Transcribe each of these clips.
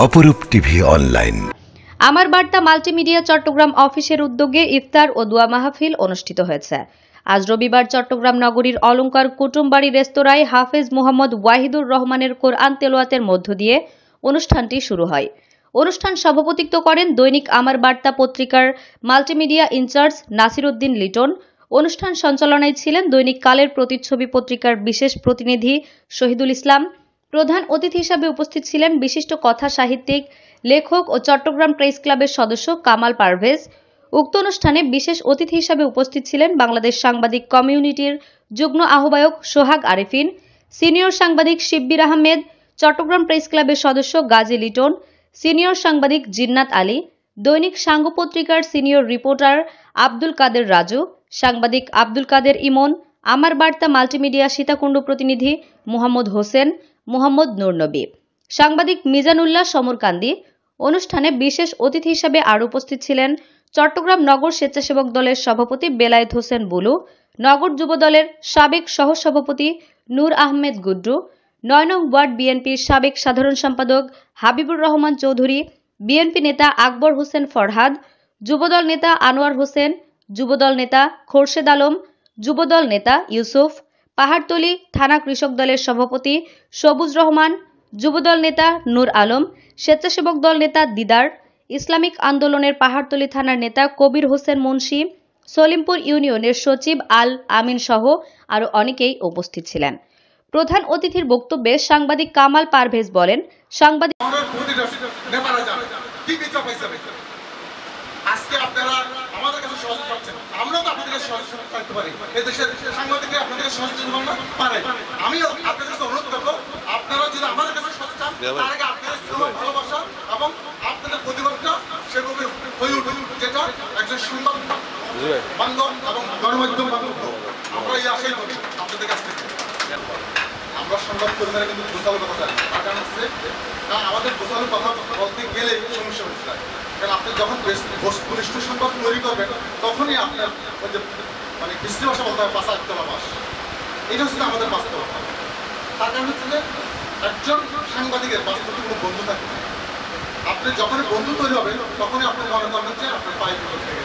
অপরূপ TV online. আমার বার্তা মাল্টিমিডিয়া চট্টগ্রাম অফিসের উদ্যোগে ইফতার ও দোয়া মাহফিল অনুষ্ঠিত হয়েছে। আজ রবিবার চট্টগ্রাম নগরীর অলংকার কুটুমবাড়ি রেস্তোরাঁয় হাফেজ মোহাম্মদ ওয়াহিদুর রহমানের কোরআন তেলাওয়াতের মধ্য দিয়ে অনুষ্ঠানটি শুরু হয়। অনুষ্ঠান সভাপতিত্ব করেন দৈনিক আমার বার্তা পত্রিকার মাল্টিমিডিয়া ইনচার্জ নাসির উদ্দিন লিটন। অনুষ্ঠান সঞ্চালনায় ছিলেন দৈনিক কালের প্রতিচ্ছবি পত্রিকার বিশেষ প্রতিনিধি শহীদুল ইসলাম। প্রধান অতিথি হিসাবে উপস্থিত ছিলেন বিশিষ্ট কথা সাহিত্যিক, লেখক ও চট্টগ্রাম প্রেস ক্লাবের সদস্য কামাল পারভেজ। উক্ত অনুষ্ঠানে বিশেষ অতিথি হিসাবে উপস্থিত ছিলেন বাংলাদেশ সাংবাদিক কমিউনিটির যুগ্ম আহ্বায়ক সোহাগ আরেফিন, সিনিয়র সাংবাদিক শিব্বির আহমেদ, চট্টগ্রাম প্রেস ক্লাবের সদস্য গাজী লিটন, সিনিয়র সাংবাদিক জিন্নাত আলী, দৈনিক সাঙ্গ পত্রিকার সিনিয়র রিপোর্টার আব্দুল কাদের রাজু, সাংবাদিক আব্দুল কাদের ইমন, আমার বার্তা মাল্টিমিডিয়া সীতাকুণ্ড প্রতিনিধি মোহাম্মদ হোসেন, মোহাম্মদ নূরনবী, সাংবাদিক মিজানুল্লাহ সমরকান্দি। অনুষ্ঠানে বিশেষ অতিথি হিসেবে আরও উপস্থিত ছিলেন চট্টগ্রাম নগর স্বেচ্ছাসেবক দলের সভাপতি বেলায়েত হোসেন বুলু, নগর যুব দলের সাবেক সহসভাপতি নূর আহমেদ গুড্ডু, ৯ নং ওয়ার্ড বিএনপির সাবেক সাধারণ সম্পাদক হাবিবুর রহমান চৌধুরী, বিএনপি নেতা আকবর হোসেন ফরহাদ, যুবদল নেতা আনোয়ার হোসেন, যুবদল নেতা খোরশেদ আলম, যুবদল নেতা ইউসুফ, পাহাড়তলী থানা কৃষক দলের সভাপতি সবুজ রহমান, যুবদল নেতা নূর আলম, স্বেচ্ছাসেবক দল নেতা দিদার, ইসলামিক আন্দোলনের পাহাড়তলী থানার নেতা কবির হোসেন মুন্সি, সলিমপুর ইউনিয়নের সচিব আল আমিন সহ আরও অনেকেই উপস্থিত ছিলেন। প্রধান অতিথির বক্তব্যে সাংবাদিক কামাল পারভেজ বলেন, সাংবাদিক আজকে আপনারা আমাদের কাছে সহযোগিতা পাচ্ছেন, আমরাও তো আপনাদের কাছে সহযোগিতা পাইতে পারি। এই দেশের সাংবাদিকরা আপনাদের কাছে সহযোগিতা পারে। আমিও আপনাদের কাছে অনুরোধ করবো, আপনারা যদি আমাদের কাছে সহযোগিতা চান, তার আগে আপনাদের ভালোবাসা এবং আপনাদের প্রতিবাদটা সেভাবে হয়ে উঠুন, যেটা একজন সংবাদ বান্ধব এবং গণমাধ্যম বান্ধব। আমরা এই আশাই করি আপনাদের কাছ থেকে। আমরা সংবাদ কর্মীরা কিন্তু গোছালো কথা জানি, তার কারণ হচ্ছে আমাদের গোছালো কথা বলতে গেলে সমস্যা হচ্ছে যায়। কারণ আপনি যখন ঘনিষ্ঠ সংবাদ তৈরি করবেন, তখনই আপনার মানে বিশ্রী ভাষা বলতে হবে ৫-৮ মাস। এটা হচ্ছে আমাদের বাস্তবতা। তার কারণ হচ্ছে যে একজন সাংবাদিকের বাস্তবে কোনো বন্ধু থাকে না। আপনি যখনই বন্ধু তৈরি হবেন, তখনই আপনি মনে করবেন যে আপনার পায়ে থেকে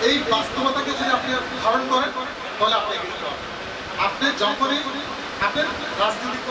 এই বাস্তবতাকে যদি আপনি ধারণ করেন, তাহলে আপনি এগিয়ে যেতে পারবেন। আপনি যখনই আপনার রাজনীতিক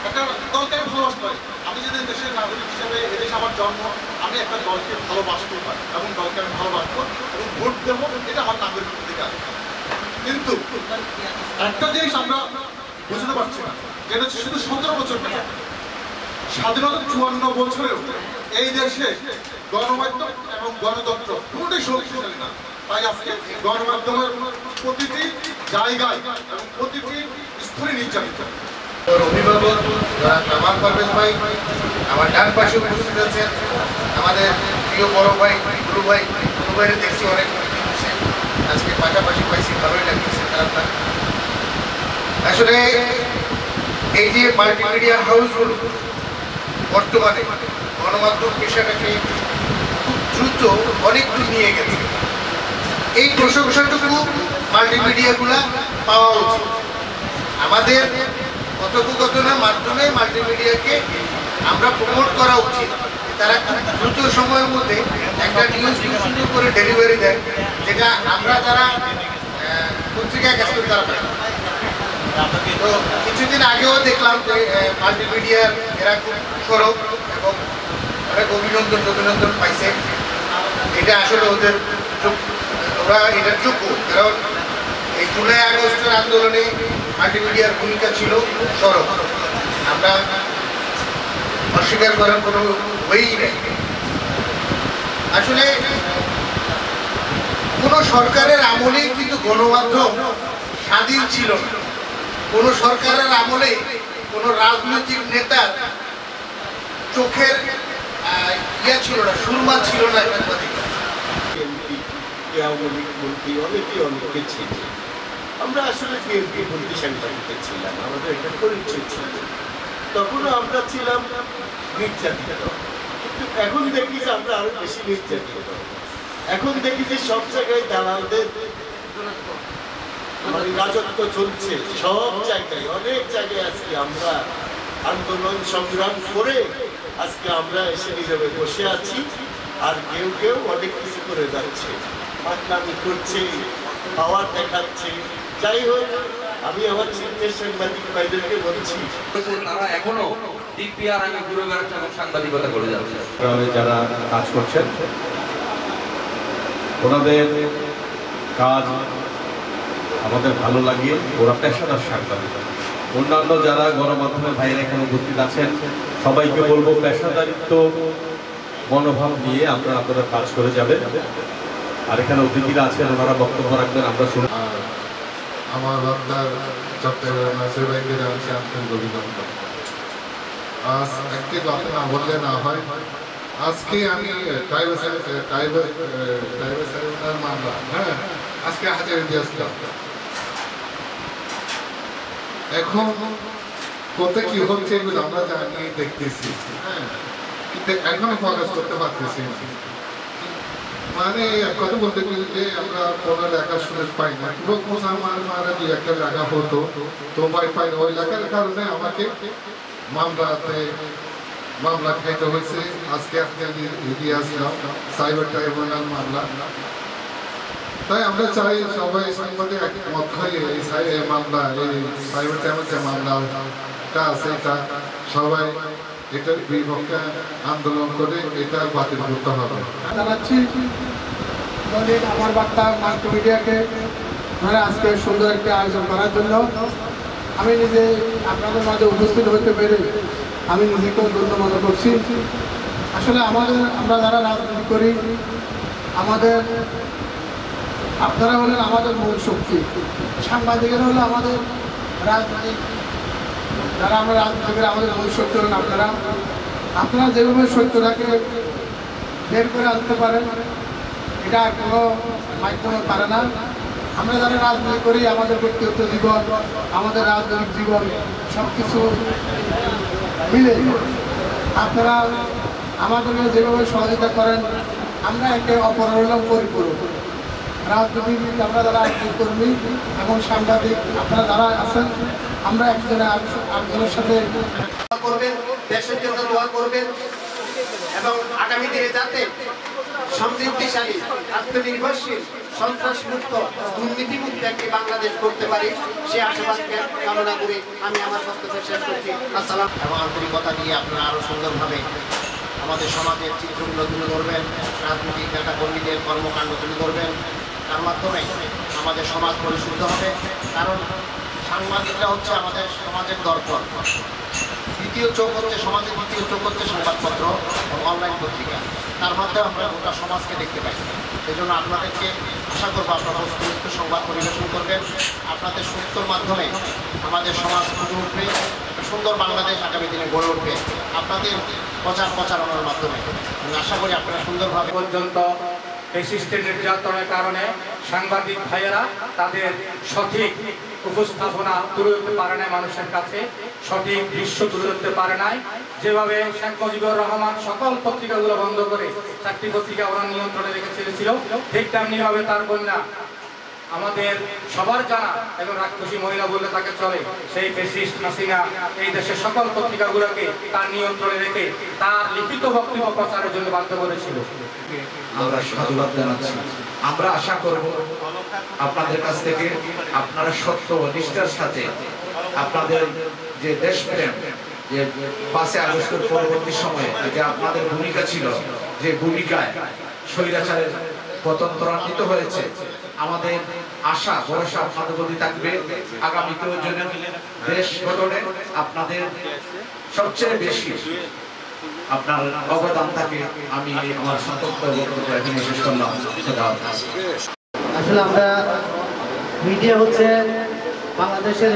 একটা দলকে আমি ভালোবাসতে পারি, আমি যদি দেশের নাগরিক হিসেবে এদেশে আমার জন্ম, আমি একটা দলকে ভালোবাসতে পারি এবং দলকে আমি ভালোবাসবো এবং ভোট দেবো, এটা আমার নাগরিক অধিকার। কিন্তু একটা জিনিস আমরা বুঝতে পারছি না, যেটা হচ্ছে শুধু ১৭ বছর কেন, স্বাধীনতা ৫৪ বছরেও এই দেশে গণমাধ্যম এবং গণতন্ত্র কোনোটাই শক্তিশালী না। তাই আজকে গণমাধ্যমের প্রতিটি জায়গায় এবং প্রতিটি স্তরে নির্যাতিত। অভিভাবক কামাল পারভেজ ভাই আমার ডান পাশে উপস্থিত আছেন, আমাদের প্রিয় বড় ভাই গুরু ভাইয়ের দেখছি অনেক আজকে পাশাপাশি পাইছি, ভালোই লাগছে। আসলে এই যে মাল্টিমিডিয়া হাউসগুলো বর্তমানে গণমাধ্যম পেশাটাকে খুব দ্রুত অনেক দূর নিয়ে গেছে। এই প্রশংসাটুকু মাল্টিমিডিয়াগুলা পাওয়া উচিত। আমাদের কথোপকথনের মাধ্যমে মাল্টিমিডিয়াকে আমরা প্রমোট করা উচিত। তারা দ্রুত সময়ের মধ্যে একটা নিউজ সুন্দর করে ডেলিভারি দেয়, যেটা আমরা যারা পত্রিকায় কাজ করি তারা পাই। তো কিছুদিন আগেও দেখলাম যে মাল্টিমিডিয়ার এরা খুব সরব এবং অনেক অভিনন্দন পাইছে। এটা আসলে ওরা এটার যোগ্য, কারণ এই জুলাই আগস্টের আন্দোলনে মাল্টিমিডিয়ার ভূমিকা ছিল সরব, আমরা অস্বীকার করার কোনো ওয়েই নেই। আসলে কোনো সরকারের আমলেই কিন্তু গণমাধ্যম স্বাধীন ছিল না। কোনো সরকারের আমলে কোনো রাজনৈতিক নেতার চোখের ছিল না, সুরমা ছিল না সাংবাদিকরা। অনেকে ছিল, আমরা আসলে বিএনপি বন্ধু সাংবাদিক ছিলাম, আমাদের একটা পরিচয় ছিল। তখনও আমরা ছিলাম নির্যাতিত, কিন্তু এখন দেখি যে আমরা আরো বেশি নির্যাতিত। এখন দেখি যে সব জায়গায় দালালদের মানে রাজত্ব চলছে, সব জায়গায় অনেক জায়গায় আজকে আমরা আন্দোলন সংগ্রাম করে আজকে আমরা এসে নীরবে বসে আছি, আর কেউ কেউ অনেক কিছু করে যাচ্ছে, মাতলামি করছে, পাওয়ার দেখাচ্ছে। যাই হোক, আমি আমার চিন্তার সাংবাদিক ভাইদেরকে বলছি, তারা এখনো ডিপিআর আমি ঘুরে বেড়াচ্ছে এবং সাংবাদিকতা করে যাচ্ছে। যারা কাজ করছেন ওনাদের কাজ আমাদের ভালো লাগে, ওরা পেশাদার সাংবাদিক। অন্যান্য যারা গণমাধ্যমের ভাইয়েরা এখানে উপস্থিত আছেন সবাইকে বলবো পেশাদারিত্ব মনোভাব নিয়ে আপনারা কাজ করে যাবেন। আর এখানে অতিথিরা আছেন, ওনারা বক্তব্য রাখবেন, আমরা শুনি। আমার আপনার চট্টগ্রাম নাসির ভাইকে জানাচ্ছি আন্তরিক অভিনন্দন। আজ একটি কথা না বললে না হয়, আজকে আমি ট্রাইব্যুনাল মামলা আজকে হাজারে দিয়েছিলাম। এখন কোথায় কি হচ্ছে এগুলো আমরা জানি, দেখতেছি, কিন্তু এখনো ফোকাস করতে পারতেছি না। মানে কথা বলতে গেলে যে আমরা কোনো লেখার সুযোগ পাই না, মারা দুই একটা লেখা হতো, তো পাই না। ওই লেখার কারণে আমাকে মামলা খাইতে হয়েছে। আজকে আপনি দিয়ে আসলাম সাইবার ট্রাইব্যুনাল মামলা। তাই আমরা চাই সবাই সাংবাদিক একমত হয়ে এই মামলা, এই সাইবার ট্রাইব্যুনাল যে মামলাটা আছে এটা সবাই এটার বিপক্ষে আন্দোলন করে এটা বাতিল করতে হবে। জানাচ্ছি আমার বার্তা মাল্টিমিডিয়াকে আজকে সুন্দর একটা আয়োজন করার জন্য। আমি নিজে আপনাদের মাঝে উপস্থিত হতে পেরে আমি নিজেকেও ধন্য মনে করছি। আসলে আমরা যারা রাজনীতি করি, আপনারা হলেন আমাদের মূল শক্তি, সাংবাদিকেরা হলো আমাদের রাজনৈতিক, যারা আমরা রাজনীতি করি আমাদের মূল শক্তি হলেন আপনারা যেভাবে সত্যটাকে বের করে আনতে পারেন, এটা কোনো মাধ্যমে পারে না। আমরা যারা রাজনীতি করি আমাদের ব্যক্তিগত জীবন, আমাদের রাজনৈতিক জীবন সব কিছু মিলে আপনারা আমাদেরকে যেভাবে সহযোগিতা করেন, আমরা একে অপরের হলাম পরিপূরক। রাজনীতিবিদ আমরা যারা রাজনীতি কর্মী এবং সাংবাদিক আপনারা যারা আছেন, আমরা একজনের সাথে করবেন, দেশের জন্য দোয়া করবেন এবং আগামী দিনে যাতে সমৃদ্ধিশালী, আত্মনির্ভরশীল, সন্ত্রাসমুক্ত, দুর্নীতিমুক্ত একটি বাংলাদেশ করতে পারি, সে আশাবাদকে কামনা করে আমি আমার বক্তব্য শেষ করছি। আসসালাম। এবং আন্তরিকতা দিয়ে আপনারা আরও সুন্দরভাবে আমাদের সমাজের চিত্রগুলো তুলে ধরবেন, রাজনৈতিক নেতা কর্মীদের কর্মকাণ্ড তুলে ধরবেন। তার মাধ্যমে আমাদের সমাজ পরিশুদ্ধ হবে, কারণ সাংবাদিকরা হচ্ছে আমাদের সমাজের দর্পণ। দ্বিতীয় চোখ হচ্ছে সমাজের, দ্বিতীয় চোখ হচ্ছে সংবাদপত্র এবং অনলাইন পত্রিকা। তার মাধ্যমে আমরা গোটা সমাজকে দেখতে পাই। সেই জন্য আপনাদেরকে আশা করবো আপনারা বস্তুনিষ্ঠ সংবাদ পরিবেশন করবেন। আপনাদের সুন্দর মাধ্যমে আমাদের সমাজ গড়ে উঠবে, সুন্দর বাংলাদেশ আগামী দিনে গড়ে উঠবে আপনাদের প্রচারণার মাধ্যমে। আমি আশা করি আপনারা সুন্দরভাবে পর্যন্ত ফ্যাসিস্টের নির্যাতনের কারণে সাংবাদিক ভাইয়েরা তাদের সঠিক উপস্থাপনা তুলে ধরতে পারে নাই, মানুষের কাছে সঠিক দৃশ্য তুলে ধরতে পারে নাই। যেভাবে শেখ মুজিবুর রহমান সকল পত্রিকাগুলো বন্ধ করে 4টি পত্রিকা ওনার নিয়ন্ত্রণে রেখে ছেড়েছিল, ঠিক তেমনিভাবে তার কন্যা আমাদের সবার জানা এবং রাক্ষসী মহিলা বললে তাকে চলে, সেই ফ্যাসিস্ট হাসিনা এই দেশের সকল পত্রিকাগুলোকে তার নিয়ন্ত্রণে রেখে তার লিখিত বক্তব্য প্রচারের জন্য বাধ্য করেছিল। আমরা সাধুবাদ জানাচ্ছি। আমরা আশা করব আপনাদের কাছ থেকে আপনারা সত্য ও নিষ্ঠার সাথে আপনাদের যে দেশপ্রেম, যে 5 আগস্টের পরবর্তী সময়ে যে আপনাদের ভূমিকা ছিল, যে ভূমিকায় স্বৈরাচারের পতন ত্বরান্বিত হয়েছে, আমাদের আশা ভরসা আপনাদের প্রতি থাকবে। আগামীতেও যেন দেশ গঠনে আপনাদের সবচেয়ে বেশি আপনার অবদান থাকে। আমি আমার সংক্ষিপ্ত বক্তব্য এখানে শেষ করলাম। আসলে আমরা মিডিয়া হচ্ছে বাংলাদেশের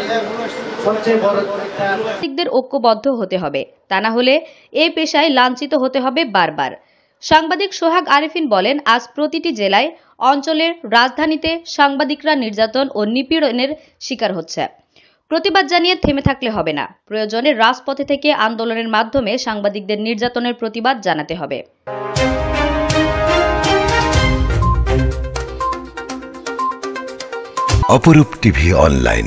সবচেয়ে বড় একটা। সাংবাদিকদের ঐক্যবদ্ধ হতে হবে, তা না হলে এই পেশায় লাঞ্ছিত হতে হবে বারবার। সাংবাদিক সোহাগ আরিফিন বলেন, আজ প্রতিটি জেলায়, অঞ্চলের, রাজধানীতে সাংবাদিকরা নির্যাতন ও নিপীড়নের শিকার হচ্ছে। প্রতিবাদ জানিয়ে থেমে থাকলে হবে না, প্রয়োজনে রাজপথে থেকে আন্দোলনের মাধ্যমে সাংবাদিকদের নির্যাতনের প্রতিবাদ জানাতে হবে। অপরূপ টিভি অনলাইন।